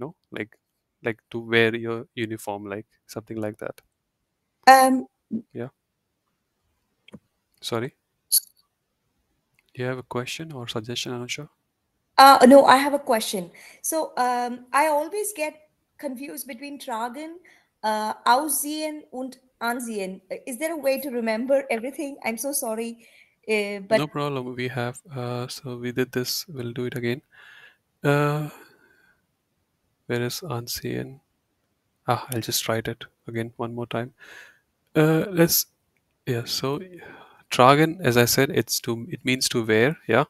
Like to wear your uniform, like something like that. um Yeah. Sorry. Do you have a question or suggestion, Anusha? no, I have a question. So I always get confused between Tragen, Aussehen und Ansehen. Is there a way to remember everything? I'm so sorry. But No problem. We have. So we did this. We'll do it again. Uh, where is unseen? I'll just write it again one more time. Let's. Yeah. So, tragen, as I said, it means to wear. Yeah.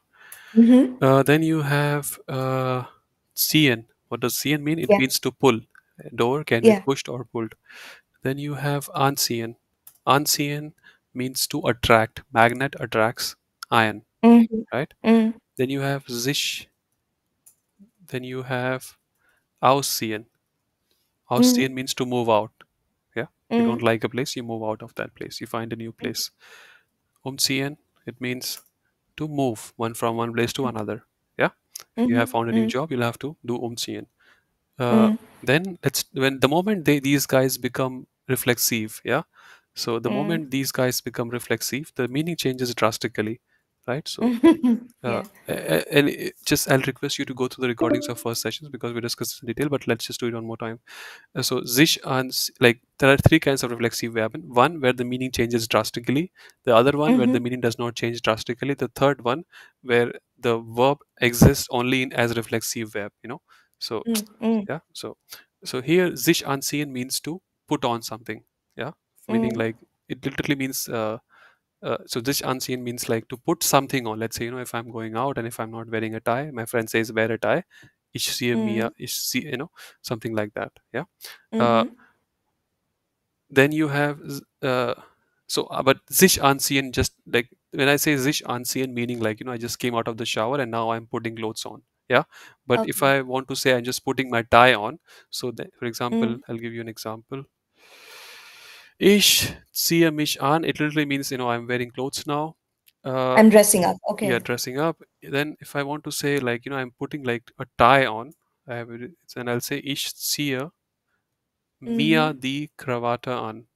Mhm. Then you have ziehen. What does ziehen mean? It Yeah, means to pull. A door can be yeah. pushed or pulled. Then you have anziehen. Anziehen means to attract. Magnet attracts iron, Mhm. right? Mm, Then you have sich. Then you have ausziehen. mm, Ausziehen means to move out. Yeah. You don't mm, like a place, you move out of that place. You find a new place. Umziehen, it means to move from one place to another. Yeah. You have mhm, found a new mm, job, you'll have to do umziehen. mm, Then when the moment these guys become reflexive, yeah. So the mm. moment these guys become reflexive, the meaning changes drastically, right? So Yeah. just I'll request you to go through the recordings of first sessions because we discussed this in detail. But let's just do it one more time. So sich and like there are three kinds of reflexive verb. One where the meaning changes drastically. The other one where the Mhm, meaning does not change drastically. The third one where the verb exists only in as reflexive verb. So mm, mm, yeah. So here sich anziehen means to put on something. Yeah, meaning mm, like it literally means. So this unseen means like to put something on. Let's say if I'm going out and if I'm not wearing a tie, my friend says wear a tie. Ich sehe mm, mir, ich see, something like that. Yeah. Uh, mhm. then you have but sich anziehen, just like when I say sich anziehen, meaning like I just came out of the shower and now I'm putting clothes on. Yeah. But if Okay. I want to say I'm just putting my tie on, so that, for example, Mm. I'll give you an example. Ich ziehe mich an. It literally means I'm wearing clothes now. Uh, I'm dressing up. yeah, Okay. dressing up. Then if I want to say like I'm putting like a tie on, and I'll say ich ziehe mir Mm-hmm. die Krawatte an.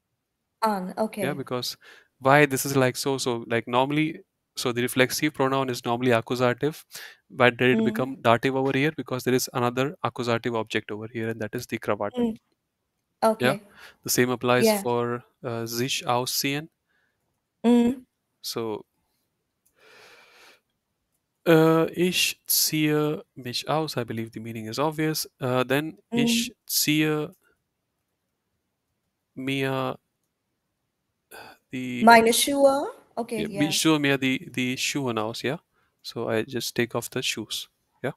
On. Yeah, Okay. because why this is like so like normally, so the reflexive pronoun is normally accusative, but did it Mm, become dative over here because there is another accusative object over here, and that is the Krawatte. mm. Yeah, Okay. the same applies Yeah. for sich aussehen. Mm, So ich ziehe mich aus. I believe the meaning is obvious. Then mm, ich ziehe Mia the Minus sure. Okay, yeah, be yeah. sure Mia the shoe announced, yeah. So I just take off the shoes. Yeah.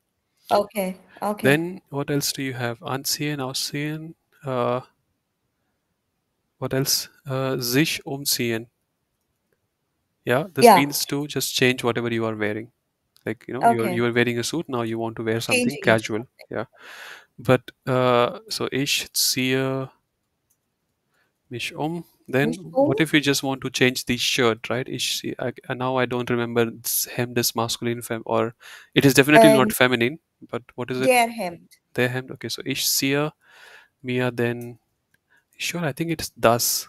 Okay, okay. Then what else do you have? Unseen, aussehen, what else? Sich umziehen. Yeah, this Yeah, means to just change whatever you are wearing. Like, okay. you are wearing a suit, now you want to wear something Changing into casual. something. Yeah. But so ich ziehe mich um. Then Nicht what um? if you just want to change the shirt, right? Now I don't remember hemd is masculine or it is definitely not And feminine, but what is it? der Hemd. Their hemd. Okay, so ich ziehe mir then sure, I think it's das.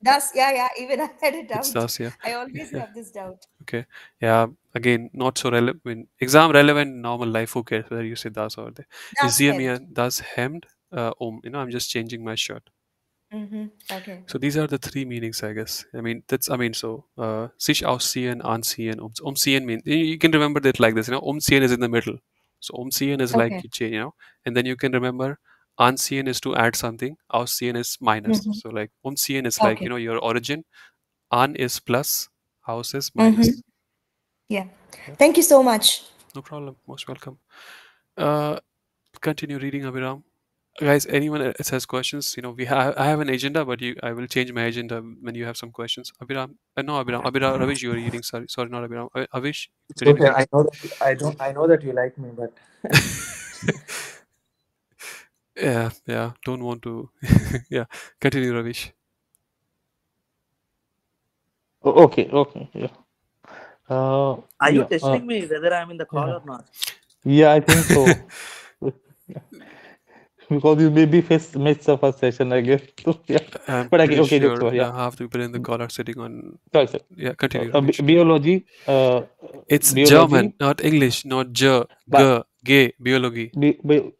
Das, yeah, yeah, even I had a It's doubt. das, yeah. I always Yeah. have this doubt. Okay. Yeah. Again, not so relevant. Exam relevant, normal life. Who cares whether you say das or the. Das Is here me Hemd. das hemd I'm just changing my shirt. Mm-hmm. Okay. So these are the three meanings, I guess. So sich aussehen, anziehen, umziehen mean you can remember that like this, umziehen is in the middle. So umziehen is like Okay. you change, and then you can remember anziehen is to add something, aussehen is minus. Mm-hmm. So like umziehen is like, Okay. your origin, an is plus, aus is Mm-hmm. minus. Yeah. Yeah, Thank you so much. no problem. Most welcome. Uh, Continue reading, Abhiram. Guys, anyone else has questions? I have an agenda, but I will change my agenda when you have some questions. Abhiram, no, Abhiram, Ravish, you are reading. Sorry, not Abhiram. Avish, you ready to Okay, read? I know that I don't. I know that you like me, but Yeah, yeah. Don't want to. Yeah, continue, Ravish. Okay, okay, yeah. are you Yeah, testing me whether I'm in the call yeah, or not? yeah, I think so. Because you maybe missed the first session, I guess. So, yeah, I'm but okay, pretty okay, jokes sure over. Yeah, half the people in the call are sitting on. sorry, sir. Yeah, continue, Ravish. Biology, It's German, biology, not English, not but biology.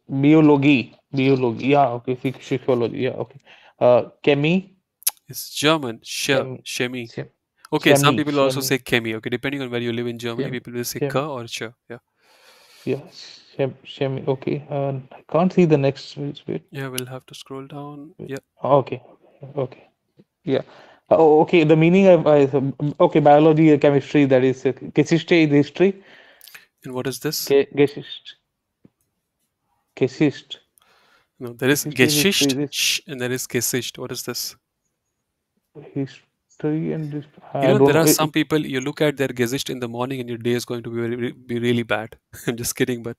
biology. Yeah, okay, psychology. Yeah, okay. Chemi, It's German, chemi, chemie. chem, Okay, some people also chemi, say chemie. Okay, depending on where you live in Germany, chem, people will say chem. ka or ch. Yeah, Yeah, chemi. Okay, I can't see the next. Wait. yeah. We'll have to scroll down. Wait. Yeah. Okay, okay. Yeah. Oh, okay. The meaning of okay, biology, chemistry. That is Geschichte is history. And what is this? Geschichte, Geschichte, No, there is Geschichte is history. Geschicht, This and there is Gesicht. What is this? history and this, I don't There know. are some people you look at their Gesicht in the morning, and your day is going to be really bad. I'm just kidding, but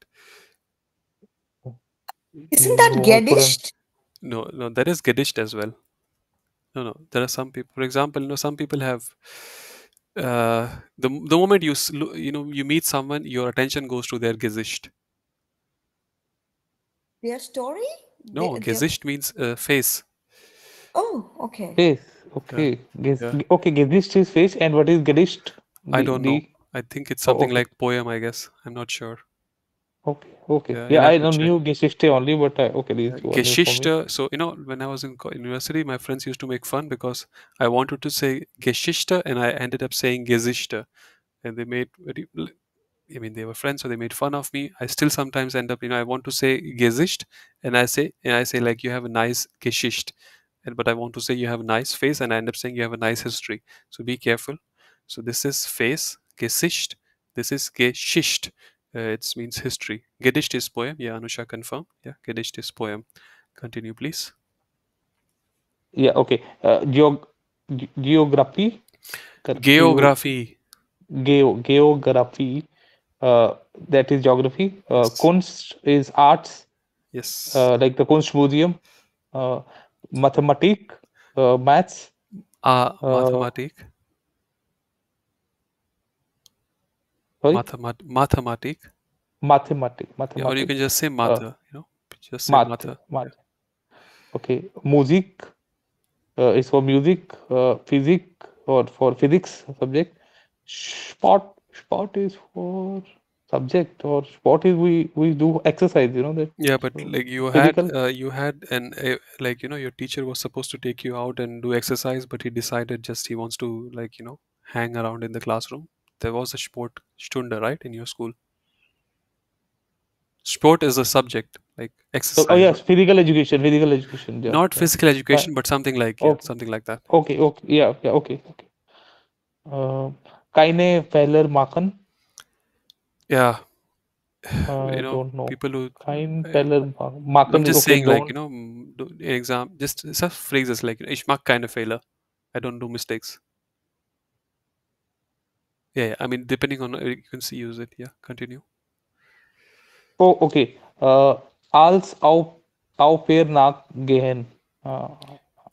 Isn't that No, I couldn't. Gedisht? no, no, there is Gedicht as well. No, no, there are some people. For example, some people have. The moment you meet someone, your attention goes to their Gesicht. Their story? No, Gesicht means face. Oh, okay. Face. Yeah, Okay. yeah. Okay. Geschichte is face, and what is Geschichte? I don't know. The I think it's Oh, something okay. like poem, I guess. I'm not sure. Okay. Okay. Yeah, Yeah, you'll I have to don't check. knew Geschichte only, but okay, this Yeah, is one new for me. Geschichte. So, when I was in university, my friends used to make fun because I wanted to say Geschichte and I ended up saying Gesichte. And they made they were friends, so they made fun of me. I still sometimes end up, I want to say Gesicht and I say like you have a nice Geschichte. But I want to say you have a nice face and I end up saying you have a nice history. So be careful. So this is face, Gesicht. This is Geschichte. It means history. Gedicht is poem. Yeah, Anusha confirm. Yeah, Gedicht is poem. Continue, please. Yeah. Okay. Geography. Geo Geography. geography. That is geography. Yes. Kunst is arts. Yes. Like the Kunst Museum. Uh, Mathematik. Maths. Uh, Mathematik. sorry. Mathematik. Mathematik. Yeah, or you Mathematik. can just say Uh, matha, just say math. matha. Yeah. Math. Okay. Music. Is for music, physics or for physics subject. Sport is for subject, or sport is we do exercise. That Yeah, but like physical. you had an like your teacher was supposed to take you out and do exercise, but he decided just he wants to like hang around in the classroom. There was a sport stunde, right, in your school. Sport is a subject. like So, oh exercise, yes, physical education. Yeah, not yeah. physical Fine. education, but something like, yeah, Okay, something like that. okay. Yeah, yeah. Okay, okay. Kaine Feller Maken. Yeah, I you know, don't know. people who Kain uh, Feller I'm Maken is just okay. saying, like, Don't. an exam, just phrases like, ich mag keine Fehler. I don't do mistakes. Yeah, yeah, I mean, depending on you can see use it. Yeah, continue. Oh, okay. Als au pair nach gehen.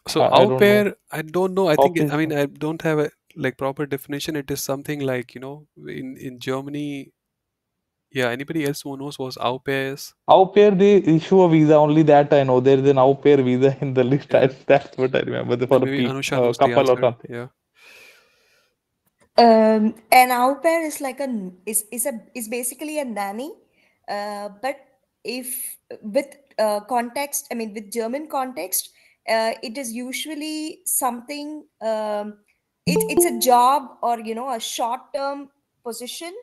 So I au don't know. pair, I don't know. I think I Office. mean I don't have a like proper definition. It is something like, in Germany. Yeah, anybody else who knows was au pairs? Au pair, they issue a visa. Only that I know. There is an au pair visa in the list. Yeah, That's what I remember. For a maybe Anusha knows the couple or answer. something. Yeah. An au pair is like is basically a nanny, but if with context, I mean with German context, it is usually something. It's a job, or a short term position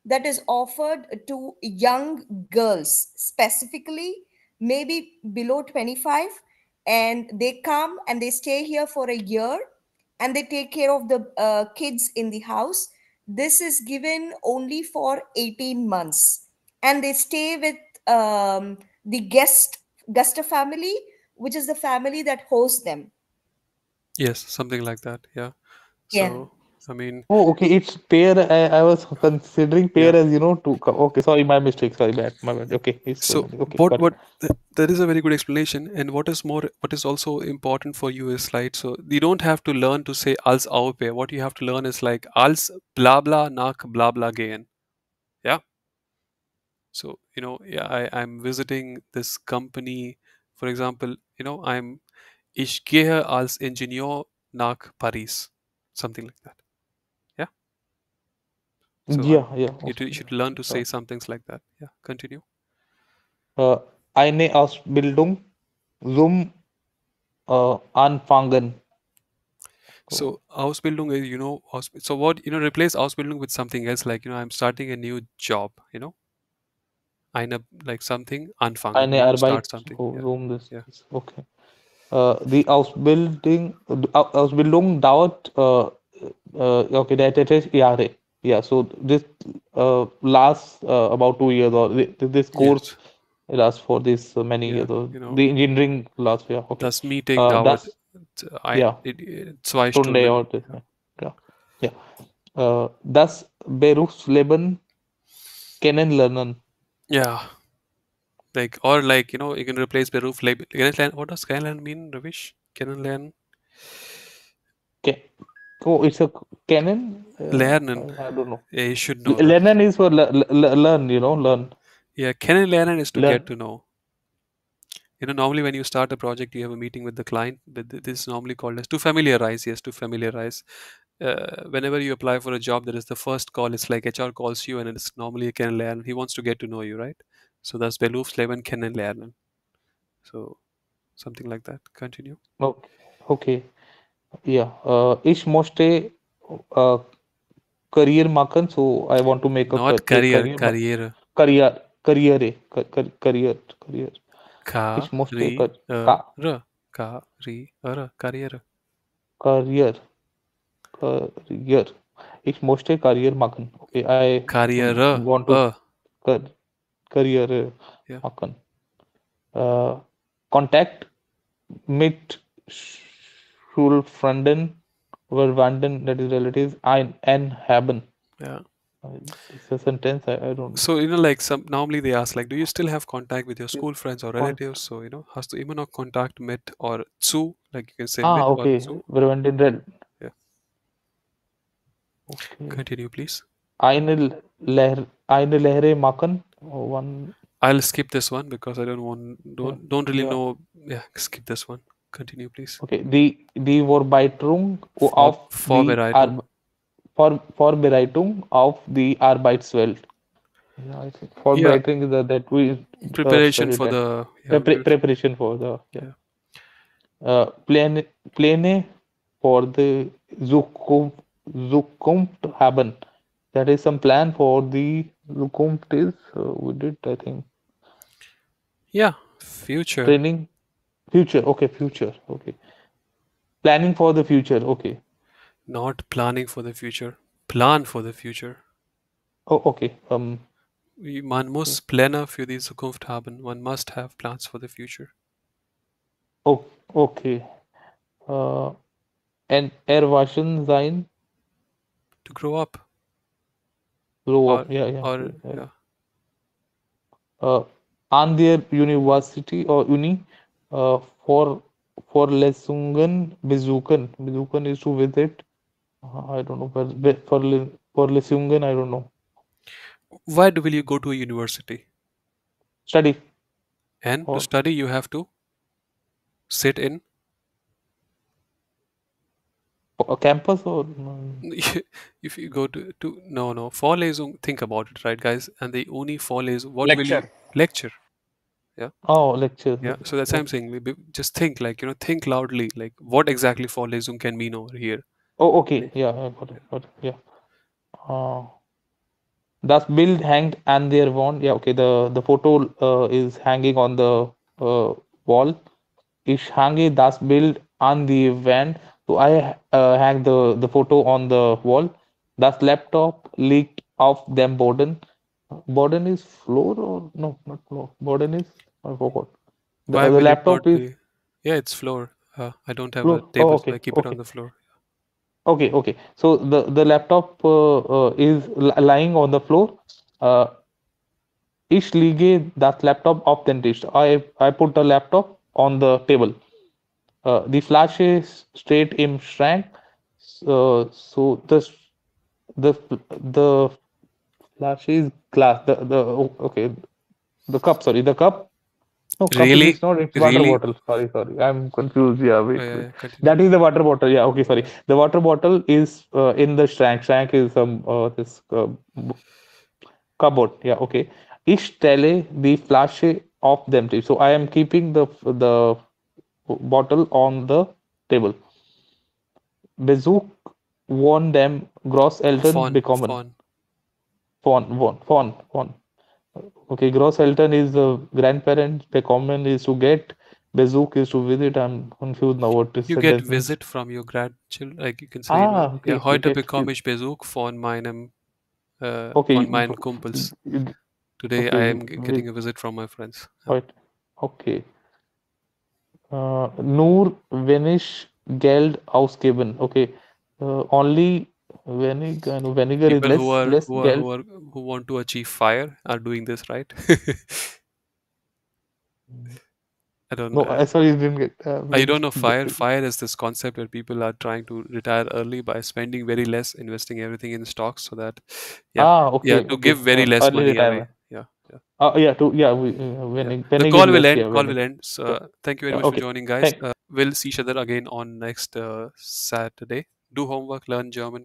that is offered to young girls specifically, maybe below 25, and they come and they stay here for a year, and they take care of the kids in the house. This is given only for 18 months, and they stay with the guest family, which is the family that hosts them. Yes, something like that. Yeah. Yeah. So I mean, Oh, okay. It's pair. I was considering pair yeah. as two. Okay, sorry, my mistake. Sorry, bad. My bad. Okay, it's So okay. what Got it. what that is a very good explanation. And what is also important for you is, like, so you don't have to learn to say als au pair. What you have to learn is like als blah blah nach blah blah gehen. Yeah. So, yeah, I'm visiting this company. For example, ich gehe als Ingenieur nach Paris. Something like that. Yeah. So Yeah, yeah. you Okay. should learn to Uh, say some things like that. Yeah. Continue. uh, eine Ausbildung zum Anfangen. So, So Ausbildung is, so what, replace Ausbildung with something else, like, I'm starting a new job, eine, like something anfangen, eine start Arbeit something. Yeah. zum Yeah. das. Okay. Die Ausbildung dauert, okay, that is Jahre. Yeah, so this lasts about 2 years, or this course Yes. lasts for this many Yeah. years. Or the engineering lasts, yeah, okay. Das Meeting dauert Das, yeah, 2 Stunden. Stunde or this, Ja. yeah, yeah. Das Berufsleben kennenlernen. Yeah. Like, or like, you can replace the roof label. What does Kennenlernen mean, Ravish? Kennenlernen? Ke- Oh, it's a canon. Lernen. I don't know. Yeah, you should know that. Learn is for learn, learn. Yeah, Kennenlernen is to get Learn. to know. Normally when you start a project, you have a meeting with the client. This is normally called as to familiarize. Yes, to familiarize. Whenever you apply for a job, there is the first call. It's like HR calls you, and it's normally a Kennenlernen. He wants to get to know you, right? So that's Berufsleben Kennenlernen. So something like that. Continue. Okay. Okay. Yeah. Ich möchte uh, career machen, so I want to make a Not career, career, career. career. Ich möchte Career. Career. career, career. Ich möchte career machen. Okay, I Career. want to car career Yeah. machen. Contact mit Schulfreunden, Verwandten, that is relatives, ein haben. Yeah. It's a sentence. I don't know. So, like some normally they ask, like, do you still have contact with your Yes. school friends or Con relatives? So, hast du immer noch Kontakt mit or zu, like you can say mit or okay. zu. Verwandten, Yeah. okay. Continue, please. Eine Lehre machen. Oh, one. I'll skip this one because I don't want Yeah. don't really Yeah. know. Yeah, skip this one. Continue, please. Okay. Die Vorbereitung auf die Vorbereitung. Vorbereitung auf die Arbeitswelt. Yeah, I think Yeah, Vorbereitung is that we preparation study for that. the, yeah, Preparation for the, yeah. yeah. Pläne for the Zukunft haben. That is some plan for the Zukunft is we did, I think. Yeah, future. Training, future. Okay, future. Okay. Planning for the future. Okay. Not planning for the future. Plan for the future. Oh, okay. Man muss Pläne für die Zukunft haben. One must have plans for the future. Oh, okay. Uh, and erwachen sein, To grow up. grow Or, up. Yeah, yeah. yeah. Uh, an der University or uni, uh, for Vorlesungen besuchen. Besuchen is to visit. I don't know. Vorlesungen, I don't know. Why will you go to a university? Study And to or study, you have to sit in. a campus or If you go to no Vorlesung, think about it, right, guys? And the only Vorlesung, what will you Lecture. lecture? Yeah, oh lecture. yeah. So that's what I'm Okay. saying. Just think, like, think loudly, like what exactly Vorlesung can mean over here. Oh, okay. Yeah, I got it. Got it. Yeah. Uh, das Bild hanged an der Wand. Yeah, okay. The photo is hanging on the wall. Ich hange das Bild an die Wand. So I hang the photo on the wall. Das Laptop liegt auf dem Boden. Boden is floor or no, not floor. Boden is I forgot. Why The will it laptop not is be? Yeah, it's floor. I don't have a floor. Oh, table, so I okay, keep it on okay, the floor. okay, okay. So the laptop is lying on the floor. Uh, Ich lege das Laptop auf den Tisch. I put the laptop on the table. The flash is straight im Schrank. So the the flash is glass. Okay, the cup. Sorry, the cup. No, cup is Really, not. It's water really. bottle. Sorry. I'm confused. Yeah, Oh, wait, yeah, wait. yeah. Continue. That is the water bottle. Yeah, okay, sorry. The water bottle is in the Schrank. Schrank is this cupboard. Yeah, okay. Ich stelle die Flasche auf dem Tisch. So I am keeping the bottle on the table. Besuch von dem Großeltern Fawn, bekommen. fawn. Von. Okay, Großeltern is the grandparents. Bekommen is to get. Besuch is to visit. I'm confused now what this You get sentence means. visit from your grandchildren, like you can say, yeah, Okay. You heute get. bekomme ich Besuch Okay. von meinen Kumpels. Today I Okay. am getting a visit from my friends. Yeah. Right. Okay. Nur wenig Geld ausgeben. Okay. Only vinegar is People who are less who are Geld. who are who want to achieve fire are doing this, right? I don't. No, I sorry, didn't get. You don't know fire. Fire is this concept where people are trying to retire early by spending very less, investing everything in stocks, so that, yeah, yeah, Okay, to give okay. very less Early money away. retirement. Yeah, yeah, Yeah, yeah. The vinegar call will less. end. Yeah, Call will vinegar. end. So, Yeah, thank you very yeah. much for Okay. joining, guys. Thank. We'll see each other again on next Saturday. Do homework, learn German.